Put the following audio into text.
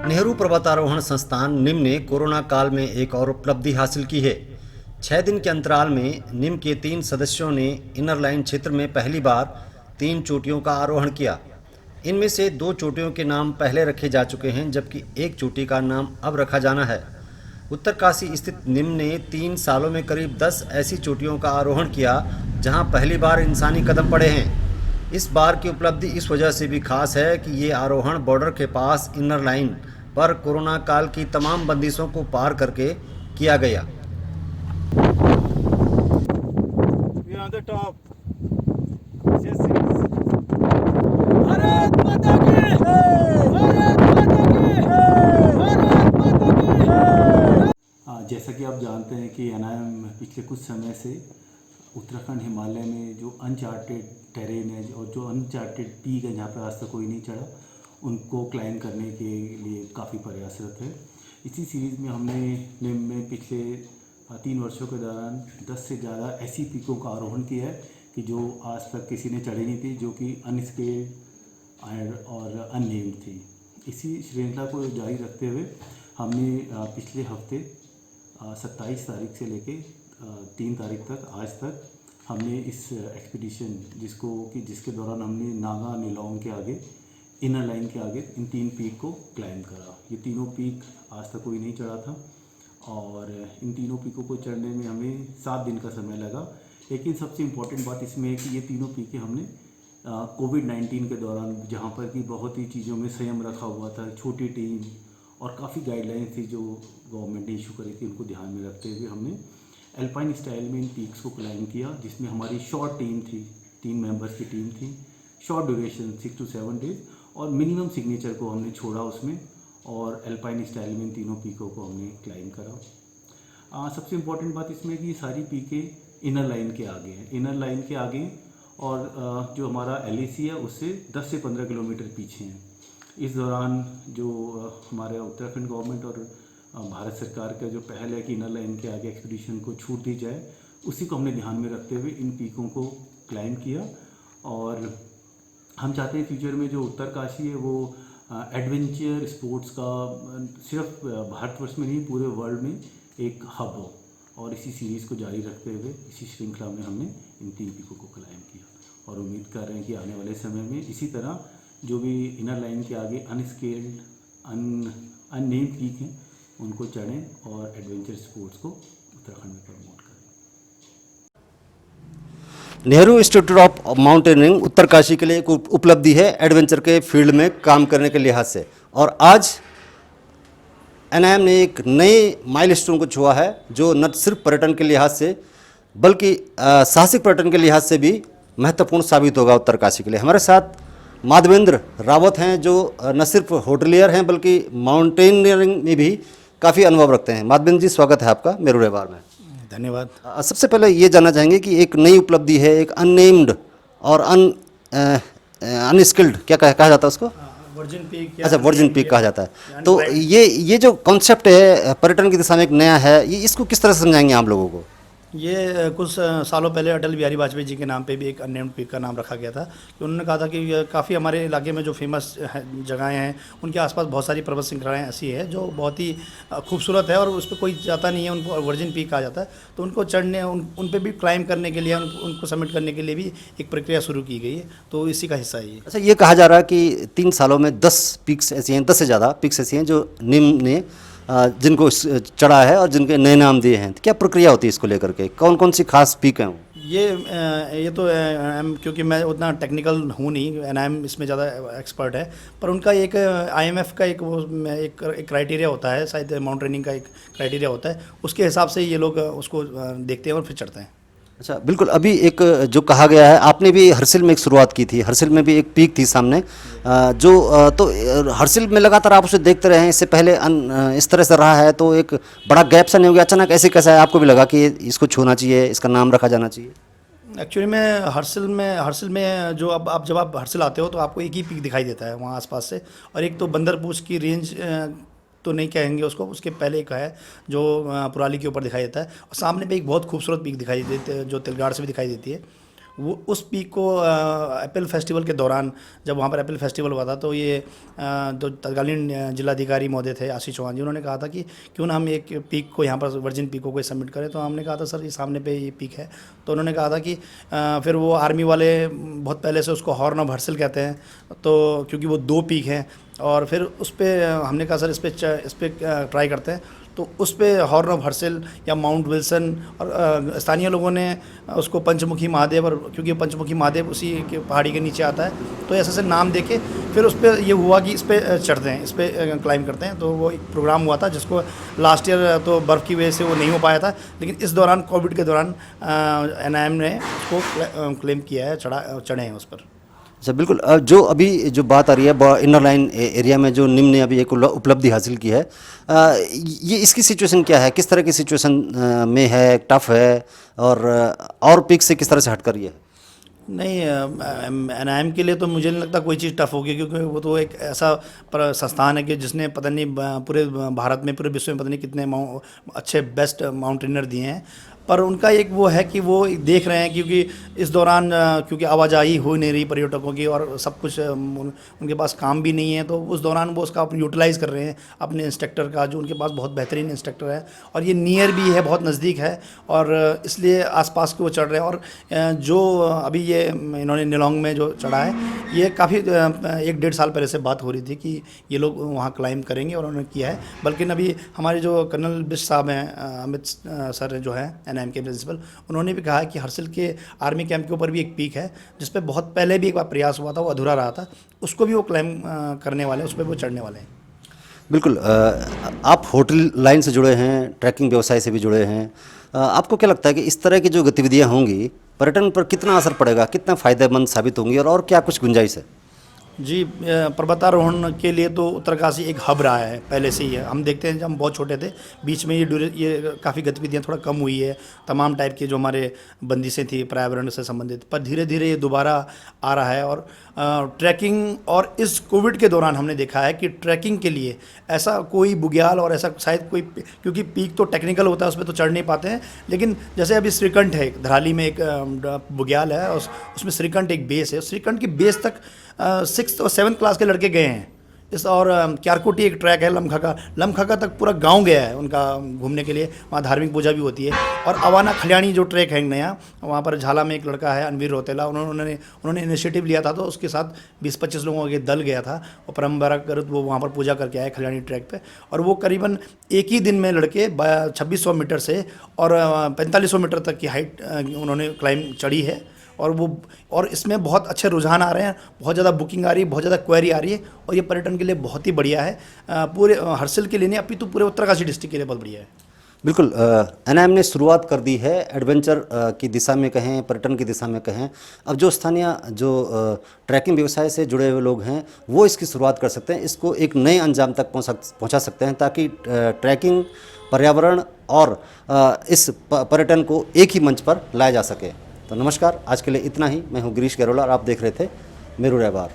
नेहरू पर्वतारोहण संस्थान निम ने कोरोना काल में एक और उपलब्धि हासिल की है। 6 दिन के अंतराल में निम के 3 सदस्यों ने इनर लाइन क्षेत्र में पहली बार 3 चोटियों का आरोहण किया। इनमें से 2 चोटियों के नाम पहले रखे जा चुके हैं, जबकि एक चोटी का नाम अब रखा जाना है। उत्तरकाशी स्थित निम ने 3 सालों में करीब 10 ऐसी चोटियों का आरोहण किया जहां पहली बार इंसानी कदम पड़े हैं। इस बार की उपलब्धि इस वजह से भी खास है कि ये आरोहण बॉर्डर के पास इनर लाइन पर कोरोना काल की तमाम बंदिशों को पार करके किया गया। भारत माता की जय! भारत माता की जय! भारत माता की जय! जैसा कि आप जानते हैं कि एनआईएम पिछले कुछ समय से उत्तराखंड हिमालय में जो अनचार्टेड टेरेन है और जो अनचार्टेड पीक है जहाँ पर आज तक कोई नहीं चढ़ा, उनको क्लाइंब करने के लिए काफ़ी प्रयासरत है। इसी सीरीज़ में हमने निम में पिछले 3 वर्षों के दौरान 10 से ज़्यादा ऐसी पीकों का आरोहण किया है कि जो आज तक किसी ने चढ़ी नहीं थी, जो कि अनस्केल्ड और अननेम्ड थी। इसी श्रृंखला को जारी रखते हुए हमने पिछले हफ्ते 27 तारीख से लेके 3 तारीख तक आज तक हमने इस एक्सपीडिशन जिसके दौरान हमने नागा नीलोंग के आगे, इनर लाइन के आगे इन 3 पीक को क्लाइंब करा। ये तीनों पीक आज तक कोई नहीं चढ़ा था और इन तीनों पीकों को चढ़ने में हमें 7 दिन का समय लगा। लेकिन सबसे इम्पॉर्टेंट बात इसमें है कि ये तीनों पीकें हमने कोविड-19 के दौरान, जहाँ पर कि बहुत ही चीज़ों में संयम रखा हुआ था, छोटी टीम और काफ़ी गाइडलाइंस थी जो गवर्नमेंट ने इशू करी थी, उनको ध्यान में रखते हुए हमने एल्पाइन स्टाइल में इन पीक्स को क्लाइंब किया, जिसमें हमारी शॉर्ट टीम थी, 3 मेंबर्स की टीम थी, शॉर्ट ड्यूरेशन 6 to 7 डेज और मिनिमम सिग्नेचर को हमने छोड़ा उसमें और एल्पाइन स्टाइल में इन तीनों पीकों को हमने क्लाइंब करा। सबसे इम्पॉर्टेंट बात इसमें कि ये सारी पीकें इनर लाइन के आगे हैं, इनर लाइन के आगे और जो हमारा LAC है उससे 10 से 15 किलोमीटर पीछे हैं। इस दौरान जो हमारे उत्तराखंड गवर्नमेंट और भारत सरकार का जो पहल है कि इनर लाइन के आगे एक्सपीडिशन को छूट दी जाए, उसी को हमने ध्यान में रखते हुए इन पीकों को क्लाइंब किया। और हम चाहते हैं फ्यूचर में जो उत्तरकाशी है वो एडवेंचर स्पोर्ट्स का सिर्फ भारतवर्ष में नहीं पूरे वर्ल्ड में एक हब हो, और इसी सीरीज़ को जारी रखते हुए इसी श्रृंखला में हमने इन 3 पीकों को क्लाइंब किया और उम्मीद कर रहे हैं कि आने वाले समय में इसी तरह जो भी इनर लाइन के आगे अनस्केल्ड अननेम्ड पीक हैं उनको चढ़ें और एडवेंचर स्पोर्ट्स को उत्तराखंड में प्रमोट करें। Nehru institute of mountaineering Uttarkashi के लिए एक उपलब्धि है एडवेंचर के फील्ड में काम करने के लिहाज से, और आज एनआईएम ने एक नए माइलस्टोन को छुआ है जो न सिर्फ पर्यटन के लिहाज से बल्कि साहसिक पर्यटन के लिहाज से भी महत्वपूर्ण साबित होगा उत्तरकाशी के लिए। हमारे साथ माधवेंद्र रावत हैं जो न सिर्फ होटलियर हैं बल्कि माउंटेनियरिंग में भी काफ़ी अनुभव रखते हैं। माधवेंद्र जी, स्वागत है आपका मेरू व्यवहार में। धन्यवाद। सबसे पहले ये जानना चाहेंगे कि एक नई उपलब्धि है, एक अननेम्ड और अनस्किल्ड क्या कहा जाता है उसको? Virgin peak. अच्छा, वर्जिन पीक कहा जाता है। तो ये जो कॉन्सेप्ट है पर्यटन की दिशा में एक नया है, ये इसको किस तरह से समझाएंगे आप लोगों को? ये कुछ सालों पहले अटल बिहारी वाजपेयी जी के नाम पे भी एक अननेम्ड पीक का नाम रखा गया था कि उन्होंने कहा था कि काफ़ी हमारे इलाके में जो फेमस जगहें हैं उनके आसपास बहुत सारी पर्वत श्रृंखलाएँ ऐसी है जो बहुत ही खूबसूरत है और उस पर कोई जाता नहीं है, उनको वर्जिन पीक कहा जाता है। तो उनको चढ़ने उन पर भी क्लाइंब करने के लिए उनको सबमिट करने के लिए भी एक प्रक्रिया शुरू की गई है, तो इसी का हिस्सा है ये। अच्छा, ये कहा जा रहा है कि 3 सालों में 10 पीक्स ऐसी हैं, 10 से ज़्यादा पीक्स ऐसी हैं जो निम ने जिनको चढ़ा है और जिनके नए नाम दिए हैं। क्या प्रक्रिया होती है इसको लेकर के? कौन कौन सी खास पीक हैं वो? ये तो क्योंकि मैं उतना टेक्निकल हूँ नहीं, एनआईएम इसमें ज़्यादा एक्सपर्ट है, पर उनका एक IMF का एक क्राइटेरिया होता है, शायद माउंटेनियरिंग का एक क्राइटेरिया होता है, उसके हिसाब से ये लोग उसको देखते हैं और फिर चढ़ते हैं। अच्छा, बिल्कुल। अभी एक जो कहा गया है, आपने भी हर्सिल में एक शुरुआत की थी, हर्सिल में भी एक पीक थी सामने जो तो हर्सिल में लगातार आप उसे देखते रहे हैं, इससे पहले इस तरह से रहा है, तो एक बड़ा गैप सा नहीं हो गया अचानक ऐसे कैसा है? आपको भी लगा कि इसको छूना चाहिए, इसका नाम रखा जाना चाहिए? एक्चुअली मैं हर्सिल में जो अब जब आप हर्सिल आते हो तो आपको एक ही पीक दिखाई देता है वहाँ आसपास से, और एक तो बंदरपूछ की रेंज तो नहीं कहेंगे उसको, उसके पहले एक है जो पुराली के ऊपर दिखाई देता है, और सामने पे एक बहुत खूबसूरत पीक दिखाई देती है जो तिलगाड़ से भी दिखाई देती है, वो उस पीक को एप्पल फेस्टिवल के दौरान, जब वहाँ पर एप्पल फेस्टिवल हुआ था, तो ये जो तत्कालीन जिलाधिकारी महोदय थे आशीष चौहान जी, उन्होंने कहा था कि क्यों ना हम एक पीक को यहाँ पर वर्जिन पीकों को सबमिट करें। तो हमने कहा था सर ये सामने पे ये पीक है। तो उन्होंने कहा था कि फिर वो आर्मी वाले बहुत पहले से उसको हॉर्न ऑफ हर्सिल कहते हैं, तो क्योंकि वो 2 पीक हैं, और फिर उस पर हमने कहा सर इस पर ट्राई करते हैं। तो उस पे हॉर्न ऑफ हर्सिल या माउंट विल्सन, और स्थानीय लोगों ने उसको पंचमुखी महादेव, और क्योंकि पंचमुखी महादेव उसी के पहाड़ी के नीचे आता है, तो ऐसे नाम देके फिर उस पर ये हुआ कि इस पर चढ़ते हैं, इस पर क्लाइंब करते हैं। तो वो एक प्रोग्राम हुआ था जिसको लास्ट ईयर तो बर्फ़ की वजह से वो नहीं हो पाया था, लेकिन इस दौरान कोविड के दौरान NIM ने उसको क्लेम किया है, चढ़े हैं उस पर। अच्छा, बिल्कुल। जो अभी जो बात आ रही है इनर लाइन एरिया में जो निम ने अभी एक उपलब्धि हासिल की है, ये इसकी सिचुएशन क्या है, किस तरह की सिचुएशन में है, टफ है, और पीक से किस तरह से हटकर ये है? नहीं, NIM के लिए तो मुझे नहीं लगता कोई चीज़ टफ होगी, क्योंकि वो तो एक ऐसा संस्थान है कि जिसने पता नहीं पूरे भारत में, पूरे विश्व में पता नहीं कितने अच्छे बेस्ट माउंटेनर दिए हैं। पर उनका एक वो है कि वो देख रहे हैं, क्योंकि इस दौरान क्योंकि आवाजाही हो नहीं रही पर्यटकों की, और सब कुछ उनके पास काम भी नहीं है, तो उस दौरान वो उसका यूटिलाइज़ कर रहे हैं अपने इंस्ट्रक्टर का, जो उनके पास बहुत बेहतरीन इंस्ट्रक्टर है, और ये नियर भी है, बहुत नज़दीक है, और इसलिए आसपास के वो चढ़ रहे हैं। और जो अभी ये इन्होंने निलोंग में जो चढ़ा है, ये काफ़ी 1-1.5 साल पहले से बात हो रही थी कि ये लोग वहाँ क्लाइंब करेंगे, और उन्होंने किया है। बल्कि अभी हमारे जो कर्नल बिस्ट साहब हैं, अमित सर जो है NIM के प्रिंसिपल, उन्होंने भी कहा है कि हर्सिल के आर्मी कैंप के ऊपर भी एक पीक है, जिस पे बहुत पहले भी एक बार प्रयास हुआ था, वो अधूरा रहा था, उसको भी वो क्लाइम करने वाले हैं, उस पर वो चढ़ने वाले हैं। बिल्कुल। आप होटल लाइन से जुड़े हैं, ट्रैकिंग व्यवसाय से भी जुड़े हैं। आपको क्या लगता है कि इस तरह की जो गतिविधियां होंगी, पर्यटन पर कितना असर पड़ेगा, कितना फ़ायदेमंद साबित होंगी, और क्या कुछ गुंजाइश है? जी, पर्वतारोहण के लिए तो उत्तरकाशी एक हब रहा है, पहले से ही है। हम देखते हैं जब हम बहुत छोटे थे, बीच में ये काफ़ी गतिविधियाँ थोड़ा कम हुई है, तमाम टाइप की जो हमारे बंदिशें थी पर्यावरण से संबंधित, पर धीरे धीरे ये दोबारा आ रहा है। और ट्रैकिंग, और इस कोविड के दौरान हमने देखा है कि ट्रैकिंग के लिए ऐसा कोई बुग्याल, और ऐसा शायद कोई, क्योंकि पीक तो टेक्निकल होता है, उस पर तो चढ़ नहीं पाते हैं, लेकिन जैसे अभी श्रीकंठ है, धराली में एक बुग्याल है, उसमें श्रीकंठ एक बेस है, श्रीकंठ की बेस तक 6th और 7th क्लास के लड़के गए हैं। और क्यारकोटी एक ट्रैक है लमखका तक पूरा गांव गया है उनका घूमने के लिए, वहाँ धार्मिक पूजा भी होती है। और अवाना खलियाणी जो ट्रैक है नया, वहाँ पर झाला में एक लड़का है अनवीर रोतेला, उन्होंने इनिशिएटिव लिया था, तो उसके साथ 20-25 लोगों के दल गया था, और परम्परागत वो वहाँ पर पूजा करके आए खलियाणी ट्रैक पे। और वो करीबन एक ही दिन में लड़के 2600 मीटर से और 4500 मीटर तक की हाइट उन्होंने क्लाइम चढ़ी है। और इसमें बहुत अच्छे रुझान आ रहे हैं, बहुत ज़्यादा बुकिंग आ रही है, बहुत ज़्यादा क्वेरी आ रही है, और ये पर्यटन के लिए बहुत ही बढ़िया है, पूरे हर्सिल के लिए नहीं, अपितु पूरे उत्तरकाशी डिस्ट्रिक्ट के लिए बहुत बढ़िया है। बिल्कुल। NIM ने शुरुआत कर दी है एडवेंचर की दिशा में कहें, पर्यटन की दिशा में कहें। अब जो स्थानीय जो ट्रैकिंग व्यवसाय से जुड़े हुए लोग हैं, वो इसकी शुरुआत कर सकते हैं, इसको एक नए अंजाम तक पहुंचा सकते हैं, ताकि ट्रैकिंग, पर्यावरण और इस पर्यटन को एक ही मंच पर लाया जा सके। तो नमस्कार, आज के लिए इतना ही। मैं हूं गिरीश गैरोला और आप देख रहे थे मेरू रहबार।